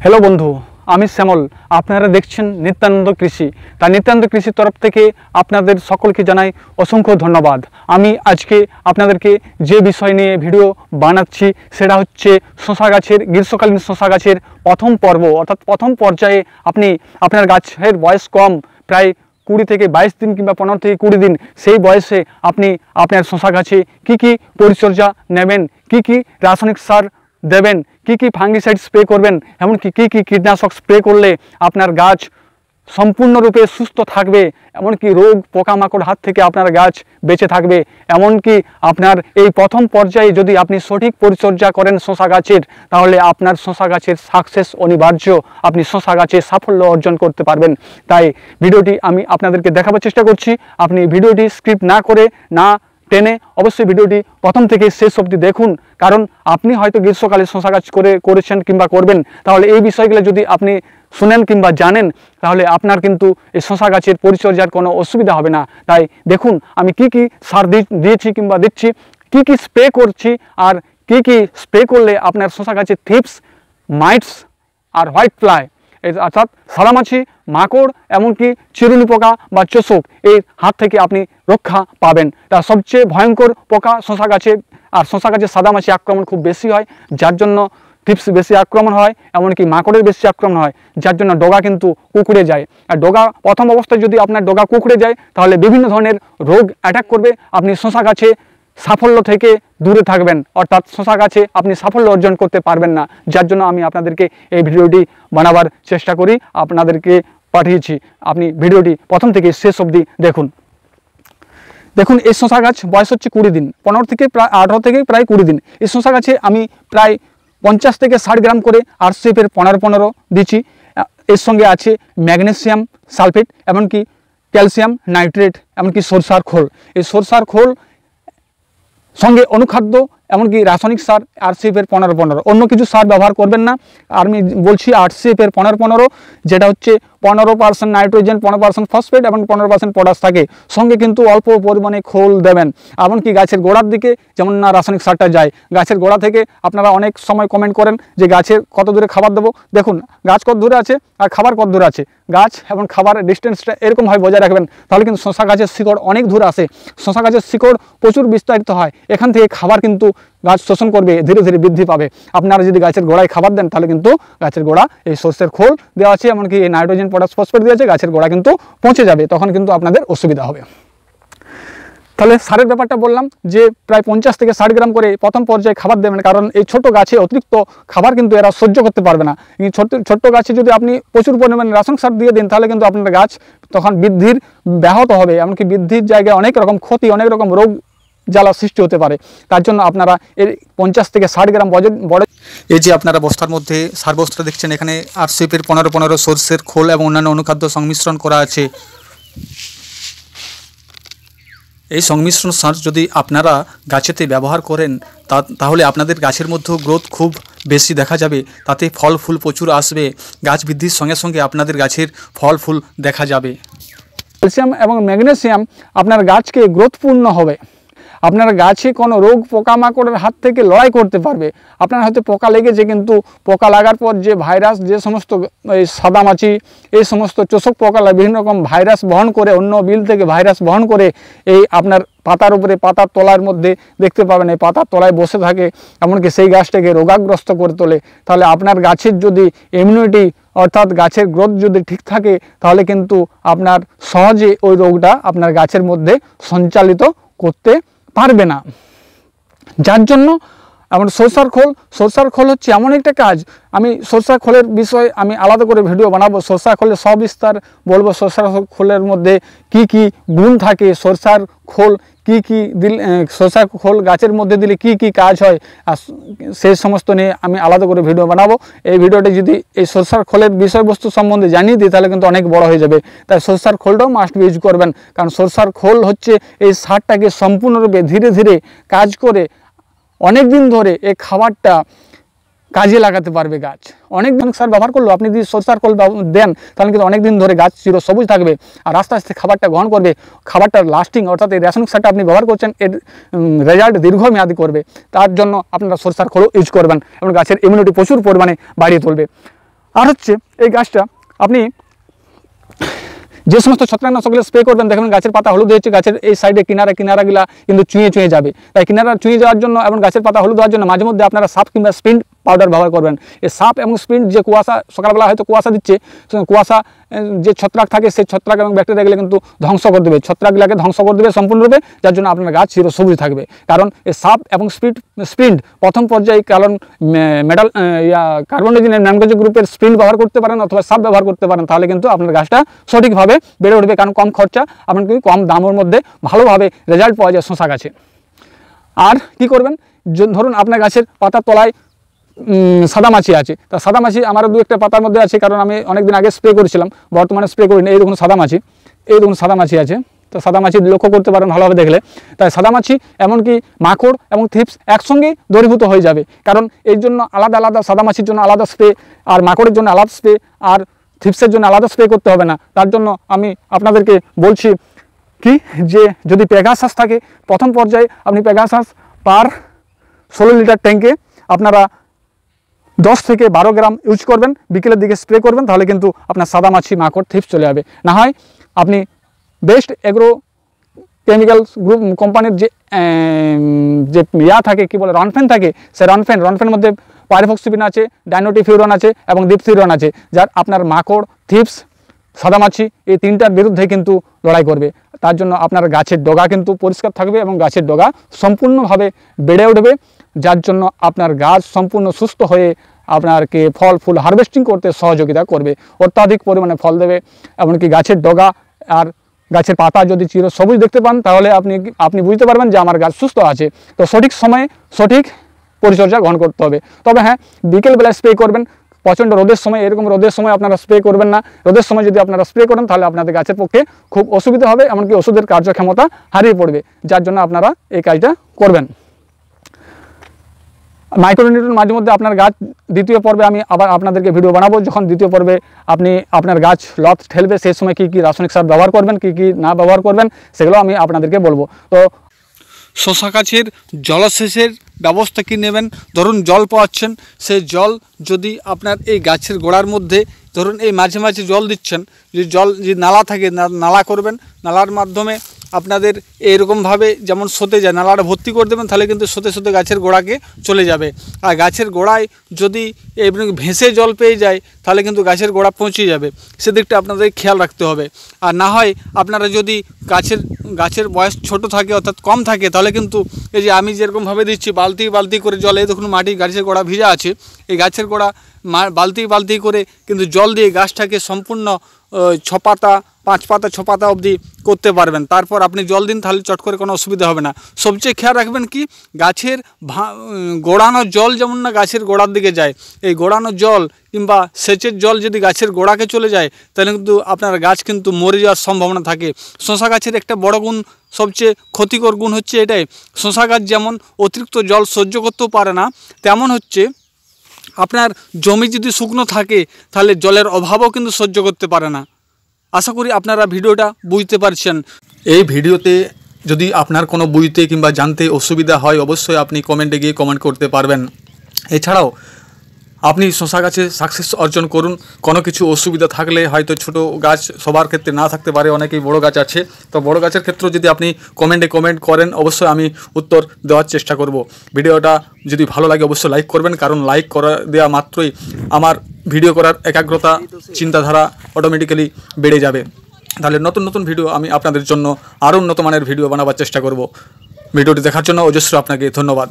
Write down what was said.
Hello बंधु আমি শ্যামল আপনারা দেখছেন নিত্যানন্দ কৃষি তা নিত্যানন্দ কৃষির তরফ থেকে আপনাদের সকলকে জানাই অসংখ্য ধন্যবাদ। আমি আজকে আপনাদেরকে যে বিষয় নিয়ে ভিডিও বানাচ্ছি সেটা হচ্ছে শশা গাছের গ্রীষ্মকালীন শশা গাছের প্রথম পর্ব অর্থাৎ প্রথম পর্যায়ে আপনি আপনার গাছের বয়স কম প্রায় 20 থেকে 22 দিন কিংবা 15 থেকে 20 দিন সেই বয়সে আপনি আপনার শশা গাছে কী পরিচর্যা নেবেন, কী রাসায়নিক সার দেবেন, কী ফাঙ্গিসাইড স্প্রে করবেন, এমনকি কী কীটনাশক স্প্রে করলে আপনার গাছ সম্পূর্ণরূপে সুস্থ থাকবে, এমনকি রোগ পোকামাকড় হাত থেকে আপনার গাছ বেঁচে থাকবে। এমনকি আপনার এই প্রথম পর্যায়ে যদি আপনি সঠিক পরিচর্যা করেন শশা গাছের, তাহলে আপনার শশা গাছের সাকসেস অনিবার্য, আপনি শশা গাছে সাফল্য অর্জন করতে পারবেন। তাই ভিডিওটি আমি আপনাদেরকে দেখাবার চেষ্টা করছি। আপনি ভিডিওটি স্ক্রিপ্ট না করে না টেনে অবশ্যই ভিডিওটি প্রথম থেকে শেষ অবধি দেখুন, কারণ আপনি হয়তো গ্রীষ্মকালে শশা গাছ করেছেন কিংবা করবেন, তাহলে এই বিষয়গুলো যদি আপনি শুনেন কিংবা জানেন তাহলে আপনার কিন্তু এই শশা গাছের পরিচর্যার কোনো অসুবিধা হবে না। তাই দেখুন আমি কী সার দিয়েছি কিংবা দিচ্ছি, কী স্প্রে করছি, আর কী স্প্রে করলে আপনার শশা গাছের থিপস, মাইটস আর হোয়াইট ফ্লাই অর্থাৎ সাদামাছি, মাকড়, এমনকি চিরুনি পোকা বা চোষক এর হাত থেকে আপনি রক্ষা পাবেন। তা সবচেয়ে ভয়ঙ্কর পোকা শশা গাছে, আর শশা গাছে সাদামাছি আক্রমণ খুব বেশি হয়, যার জন্য টিপস বেশি আক্রমণ হয়, এমনকি মাকড়ের বেশি আক্রমণ হয়, যার জন্য ডগা কিন্তু কুঁকড়ে যায়। আর ডগা প্রথম অবস্থায় যদি আপনার ডগা কুঁকড়ে যায় তাহলে বিভিন্ন ধরনের রোগ অ্যাটাক করবে, আপনি শশা গাছে সাফল্য থেকে দূরে থাকবেন, অর্থাৎ শশা গাছে আপনি সাফল্য অর্জন করতে পারবেন না। যার জন্য আমি আপনাদেরকে এই ভিডিওটি বানাবার চেষ্টা করি, আপনাদেরকে পাঠিয়েছি। আপনি ভিডিওটি প্রথম থেকে শেষ অবধি দেখুন। দেখুন এই শশা গাছ বয়স হচ্ছে 20 দিন, 15 থেকে প্রায় 18 থেকে প্রায় 20 দিন। এই শশা গাছে আমি প্রায় 50 থেকে 60 গ্রাম করে আরসিএফের 15-15 দিচ্ছি। এর সঙ্গে আছে ম্যাগনেসিয়াম সালফেট, এমনকি ক্যালসিয়াম নাইট্রেট, এমনকি সরষার খোল। এই সরষার খোল সঙ্গে অনুখাদ্য, এমনকি রাসায়নিক সার আরসিএফের 15-15, অন্য কিছু সার ব্যবহার করবেন না। আর আমি বলছি আরসিএফের 15-15, যেটা হচ্ছে 15% নাইট্রোজেন, 15% ফসফেট এবং 15% পটাশ থাকে। সঙ্গে কিন্তু অল্প পরিমাণে খোল দেবেন, এমনকি গাছের গোড়ার দিকে যেমন না রাসায়নিক সারটা যায়। গাছের গোড়া থেকে আপনারা অনেক সময় কমেন্ট করেন যে গাছের কত দূরে খাবার দেবো। দেখুন গাছ কত দূরে আছে আর খাবার কত দূরে আছে, গাছ এবং খাবারের ডিস্টেন্সটা এরকমভাবে বজায় রাখবেন, তাহলে কিন্তু শশা গাছের শিকড় অনেক দূর আসে। শশা গাছের শিকড় প্রচুর বিস্তারিত হয়, এখান থেকে খাবার কিন্তু গাছ শোষণ করবে, ধীরে ধীরে বৃদ্ধি পাবে। আপনারা যদি গাছের গোড়ায় খাবার দেন তাহলে কিন্তু গাছের গোড়া এই সর্ষের খোল দেওয়া আছে, এমনকি এই নাইট্রোজেন পটাশ ফসফেট দেওয়া আছে, গাছের গোড়া কিন্তু পৌঁছে যাবে, তখন কিন্তু আপনাদের অসুবিধা হবে। তাহলে সারের ব্যাপারটা বললাম যে প্রায় 50 থেকে 60 গ্রাম করে প্রথম পর্যায়ে খাবার দেবেন, কারণ এই ছোট গাছে অতিরিক্ত খাবার কিন্তু এরা সহ্য করতে পারবে না। এই ছোট্ট গাছে যদি আপনি প্রচুর পরিমাণে রাসায়নিক সার দিয়ে দিন তাহলে কিন্তু আপনার গাছ তখন বৃদ্ধির ব্যাহত হবে, এমনকি বৃদ্ধির জায়গায় অনেক রকম ক্ষতি, অনেক রকম রোগ জ্বালা সৃষ্টি হতে পারে। তার জন্য আপনারা এর 50 থেকে 60 গ্রাম বড় এই যে আপনারা বস্তার মধ্যে সার বস্তা দেখছেন, এখানে আরসিএফের 15-15 সরষের খোল এবং অন্যান্য অনুখাদ্য সংমিশ্রণ করা আছে। এই সংমিশ্রণ সার যদি আপনারা গাছেতে ব্যবহার করেন তাহলে আপনাদের গাছের মধ্যেও গ্রোথ খুব বেশি দেখা যাবে, তাতে ফল ফুল প্রচুর আসবে, গাছ বৃদ্ধির সঙ্গে সঙ্গে আপনাদের গাছের ফল ফুল দেখা যাবে। ক্যালসিয়াম এবং ম্যাগনেসিয়াম আপনার গাছকে গ্রোথপূর্ণ হবে, আপনার গাছে কোনো রোগ পোকামাকড়ের হাত থেকে লড়াই করতে পারবে। আপনার হয়তো পোকা লেগেছে, কিন্তু পোকা লাগার পর যে ভাইরাস, যে সমস্ত এই সাদামাছি, এই সমস্ত চোষক পোকা বিভিন্ন রকম ভাইরাস বহন করে, অন্য বিল থেকে ভাইরাস বহন করে এই আপনার পাতার উপরে, পাতার তলার মধ্যে দেখতে পাবেন এই পাতার তলায় বসে থাকে, এমনকি সেই গাছটাকে রোগাগ্রস্ত করে তোলে। তাহলে আপনার গাছের যদি ইমিউনিটি অর্থাৎ গাছের গ্রোথ যদি ঠিক থাকে তাহলে কিন্তু আপনার সহজে ওই রোগটা আপনার গাছের মধ্যে সঞ্চালিত করতে পারবে না। যার জন্য আমার সরষার খোল হচ্ছে এমন একটা কাজ, আমি সরষার খোলের বিষয়ে আমি আলাদা করে ভিডিও বানাবো, সরষার খোলের সবিস্তার বলবো, সরষার খোলের মধ্যে কি গুণ থাকে, সরষার খোল কি দিলে, সরষার খোল গাছের মধ্যে দিলে কি কাজ হয়, আর সেই সমস্ত নিয়ে আমি আলাদা করে ভিডিও বানাবো। এই ভিডিওটি যদি এই সরষার খোলের বিষয়বস্তু সম্বন্ধে জানিয়ে দিই তাহলে কিন্তু অনেক বড় হয়ে যাবে। তাই সরষার খোলটাও মাস্ট ইউজ করবেন, কারণ সরষার খোল হচ্ছে এই সারটাকে সম্পূর্ণরূপে ধীরে ধীরে কাজ করে অনেক দিন ধরে এই খাবারটা কাজে লাগাতে পারবে গাছ। অনেক দিন সার ব্যবহার করলেও আপনি যদি সরষার খোল দেন তাহলে কিন্তু অনেক দিন ধরে গাছ চির সবুজ থাকবে, আর আস্তে আস্তে খাবারটা গ্রহণ করবে, খাবারটার লাস্টিং অর্থাৎ এই রাসায়নিক সারটা আপনি ব্যবহার করছেন এর রেজাল্ট দীর্ঘমেয়াদী করবে। তার জন্য আপনারা সরষার খোলও ইউজ করবেন এবং গাছের ইমিউনিটি প্রচুর পরিমাণে বাড়িয়ে তুলবে। আর হচ্ছে এই গাছটা আপনি যে সমস্ত ছত্রাকনাশকগুলো স্প্রে করবেন, দেখবেন গাছের পাতা হলুদ হয়েছে, গাছের এই সাইডে কিনারাগুলা কিন্তু চুঁয়ে যাবে। তাই কিনারা চুঁয়ে যাওয়ার জন্য এবং গাছের পাতা হলুদ হওয়ার জন্য মাঝে মধ্যে আপনারা সাপ কিংবা স্প্রিন্ট পাউডার ব্যবহার করবেন। এই সাপ এবং স্প্রিন্ট যে কুয়াশা, সকালবেলা হয়তো কুয়াশা দিচ্ছে, কুয়াশা যে ছত্রাক থাকে সেই ছত্রাক এবং ব্যাকটেরিয়াগুলো কিন্তু ধ্বংস করে দেবে, ছত্রাকগুলোকে ধ্বংস করে দেবে সম্পূর্ণরূপে, যার জন্য আপনার গাছ চিরসবুজ থাকবে। কারণ এই সাপ এবং স্প্রিন্ট প্রথম পর্যায়ে কারণ কার্বনডাইজিনের ম্যানগোজেব গ্রুপের স্প্রিন্ট ব্যবহার করতে পারেন অথবা সাপ ব্যবহার করতে পারেন, তাহলে কিন্তু আপনার গাছটা সঠিকভাবে বেড়ে উঠবে। কারণ কম খরচা এবং কম দামের মধ্যে ভালোভাবে রেজাল্ট পাওয়া যায় শশা গাছে। আর কি করবেন, ধরুন আপনার গাছের পাতার তলায় সাদামাছি আছে, তা সাদামাছি আমারও দু একটা পাতার মধ্যে আছে, কারণ আমি অনেকদিন আগে স্প্রে করেছিলাম, বর্তমানে স্প্রে করিনি। এই দেখুন সাদামাছি আছে, তো সাদামাছি লক্ষ্য করতে পারেন ভালোভাবে দেখলে। তাই সাদামাছি এমনকি মাকড় এবং থিপস একসঙ্গেই দূরীভূত হয়ে যাবে। কারণ এর জন্য আলাদা আলাদা, সাদামাছির জন্য আলাদা স্প্রে, আর মাকড়ের জন্য আলাদা স্প্রে, আর থিপসের জন্য আলাদা স্প্রে করতে হবে না। তার জন্য আমি আপনাদেরকে বলছি কি, যে যদি পেগাসাস থাকে, প্রথম পর্যায়ে আপনি পেগাসাস পার 16 লিটার ট্যাঙ্কে আপনারা 10 থেকে 12 গ্রাম ইউজ করবেন, বিকেলের দিকে স্প্রে করবেন, তাহলে কিন্তু আপনার সাদামাছি, মাকড়, থিপস চলে যাবে। না হয় আপনি বেস্ট এগ্রো কেমিক্যাল গ্রুপ কোম্পানির যে থাকে, কি বলে, রনফেন থাকে, সেই রনফেনের মধ্যে পাইরোফক্সিপিন আছে, ডাইনোটিফিউরন আছে এবং ডিপথিউরন আছে, যার আপনার মাকড়, থিপস, সাদামাছি এই তিনটার বিরুদ্ধে কিন্তু লড়াই করবে। তার জন্য আপনার গাছের ডগা কিন্তু পরিষ্কার থাকবে এবং গাছের ডগা সম্পূর্ণভাবে বেড়ে উঠবে, যার জন্য আপনার গাছ সম্পূর্ণ সুস্থ হয়ে আপনারকে ফল ফুল হারভেস্টিং করতে সহযোগিতা করবে, অত্যাধিক পরিমাণে ফল দেবে। এমনকি গাছের ডগা আর গাছের পাতা যদি চির সবুজ দেখতে পান, তাহলে আপনি বুঝতে পারবেন যে আমার গাছ সুস্থ আছে। তো সঠিক সময়ে সঠিক পরিচর্যা গ্রহণ করতে হবে। তবে হ্যাঁ, বিকেলবেলায় স্প্রে করবেন, প্রচণ্ড রোদের সময়, এরকম রোদের সময় আপনারা স্প্রে করবেন না। রোদের সময় যদি আপনারা স্প্রে করেন, তাহলে আপনাদের গাছের পক্ষে খুব অসুবিধা হবে, এমনকি ওষুধের কার্যক্ষমতা হারিয়ে পড়বে, যার জন্য আপনারা এই কাজটা করবেন। মাইক্রোনিউট্রিয়েন্ট মাঝে মধ্যে আপনার গাছ, দ্বিতীয় পর্বে আমি আবার আপনাদেরকে ভিডিও বানাবো, যখন দ্বিতীয় পর্বে আপনার গাছ লত ঠেলবে, সেই সময় কী কী রাসায়নিক সার ব্যবহার করবেন, কী কী না ব্যবহার করবেন, সেগুলো আমি আপনাদেরকে বলবো। তো শশা গাছের জলসেচের ব্যবস্থা কি নেবেন? ধরুন জল পাচ্ছেন, সেই জল যদি আপনার এই গাছের গোড়ার মধ্যে, ধরুন এই মাঝে মাঝে জল দিচ্ছেন, যে জল যে নালা থাকে, নালা করবেন, নালার মাধ্যমে আপনাদের এরকমভাবে যেমন সতে যায়, নালাটা ভর্তি করে দেবেন, তাহলে কিন্তু সতে গাছের গোড়াকে চলে যাবে। আর গাছের গোড়ায় যদি ভেসে জল পেয়ে যায়, তাহলে কিন্তু গাছের গোড়া পৌঁছে যাবে, সেদিকটা আপনাদের খেয়াল রাখতে হবে। আর না হয় আপনারা যদি গাছের বয়স ছোট থাকে, অর্থাৎ কম থাকে, তাহলে কিন্তু এই যে আমি যেরকমভাবে দিচ্ছি, বালতি করে জল, এই দেখুন মাটি গাছের গোড়া ভিজা আছে, এই গাছের গোড়া বালতি করে কিন্তু জল দিয়ে গাছটাকে সম্পূর্ণ 6 পাতা 5 পাতা 6 পাতা অবধি করতে পারবেন। তারপর আপনি জল দিন, তাহলে চট করে কোনো অসুবিধা হবে না। সবচেয়ে খেয়াল রাখবেন কি, গাছের গোড়ানো জল যেমন না গাছের গোড়ার দিকে যায়, এই গোড়ানো জল কিংবা সেচের জল যদি গাছের গোড়াকে চলে যায়, তাহলে কিন্তু আপনার গাছ কিন্তু মরে যাওয়ার সম্ভাবনা থাকে। শশা গাছের একটা বড় গুণ, সবচেয়ে ক্ষতিকর গুণ হচ্ছে এটাই, শশা গাছ যেমন অতিরিক্ত জল সহ্য করতেও পারে না, তেমন হচ্ছে আপনার জমি যদি শুকনো থাকে, তাহলে জলের অভাবও কিন্তু সহ্য করতে পারে না। আশা করি আপনারা ভিডিওটা বুঝতে পারছেন। এই ভিডিওতে যদি আপনার কোনো বুঝতে কিংবা জানতে অসুবিধা হয়, অবশ্যই আপনি কমেন্টে গিয়ে কমেন্ট করতে পারবেন। এছাড়াও আপনি শশা গাছে সাকসেস অর্জন করুন। কোনো কিছু অসুবিধা থাকলে, হয়তো ছোট গাছ সবার ক্ষেত্রে না থাকতে পারে, অনেকেই বড় গাছ আছে, তো বড় গাছের ক্ষেত্রেও যদি আপনি কমেন্ট করেন, অবশ্যই আমি উত্তর দেওয়ার চেষ্টা করব। ভিডিওটা যদি ভালো লাগে অবশ্যই লাইক করবেন, কারণ লাইক দেওয়া মাত্রই আমার ভিডিও করার একাগ্রতা, চিন্তাধারা অটোমেটিক্যালি বেড়ে যাবে। তাহলে নতুন ভিডিও আমি আপনাদের জন্য আরও উন্নত মানের ভিডিও বানাবার চেষ্টা করব। ভিডিওটি দেখার জন্য অজস্র আপনাকে ধন্যবাদ।